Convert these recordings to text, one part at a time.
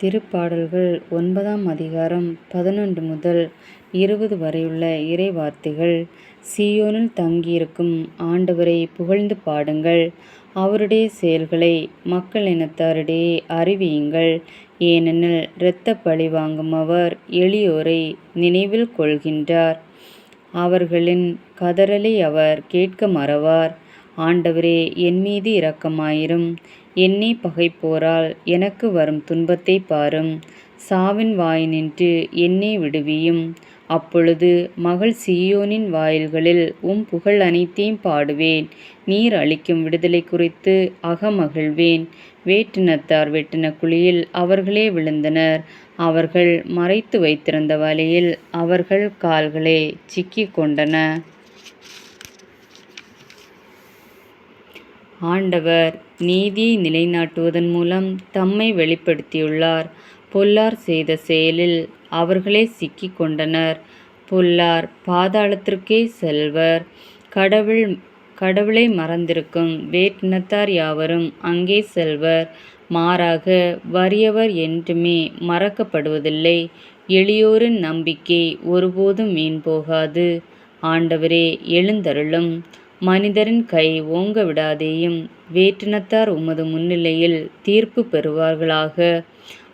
திருப்பாடல்கள் 9ஆம் அதிகாரம் 11 முதல் 20 வரையுள்ள இறைவார்த்தைகள். சீயோனில் தங்கியிருக்கும் ஆண்டவரை புகழ்ந்து பாடுங்கள். அவருடைய செயல்களை மக்கள் இனத்தாரிடையே அறிவியுங்கள். ஏனெனில் இரத்தப் பழி வாங்கும் அவர் எளியோரை நினைவில் கொள்கின்றார். அவர்களின் கதறலை அவர் கேட்க மறவார். ஆண்டவரே, என் மீது இரக்கமாயிரும். என்னை பகைப்போரால் எனக்கு வரும் துன்பத்தைப் பாரும். சாவின் வாயினின்று என்னை விடுவியும். அப்பொழுது மகள் சீயோனின் வாயில்களில் உம் புகழ் அனைத்தையும் பாடுவேன். நீர் அளிக்கும் விடுதலை குறித்து அகமகிழ்வேன். வேற்றினத்தார் வெட்டின குழியில் அவர்களே விழுந்தனர். அவர்கள் மறைத்து வைத்திருந்த வலையில் அவர்கள் கால்களே சிக்கிக் கொண்டன. ஆண்டவர் நீதியை நிலைநாட்டுவதன் மூலம் தம்மை வெளிப்படுத்தியுள்ளார். பொல்லார் செய்த செயலில் அவர்களே சிக்கிக் கொண்டனர். பொல்லார் பாதாளத்திற்கே செல்வர். கடவுளை மறந்திருக்கும் வேற்றினத்தார் யாவரும் அங்கே செல்வர். மாறாக வறியவர் என்றுமே மறக்கப்படுவதில்லை. எளியோரின் நம்பிக்கை ஒருபோதும் வீண் போகாது. ஆண்டவரே, எழுந்தருளும். மனிதரின் கை ஓங்க விடாதேயும். வேற்றினத்தார் உமது முன்னிலையில் தீர்ப்பு பெறுவார்களாக.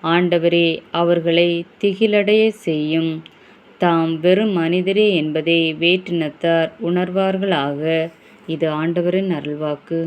ஆண்டவரே, அவர்களை திகிலடைய செய்யும். தாம் வெறும் மனிதரே என்பதை வேற்றினத்தார் உணர்வார்களாக. இது ஆண்டவரின் அருள்வாக்கு.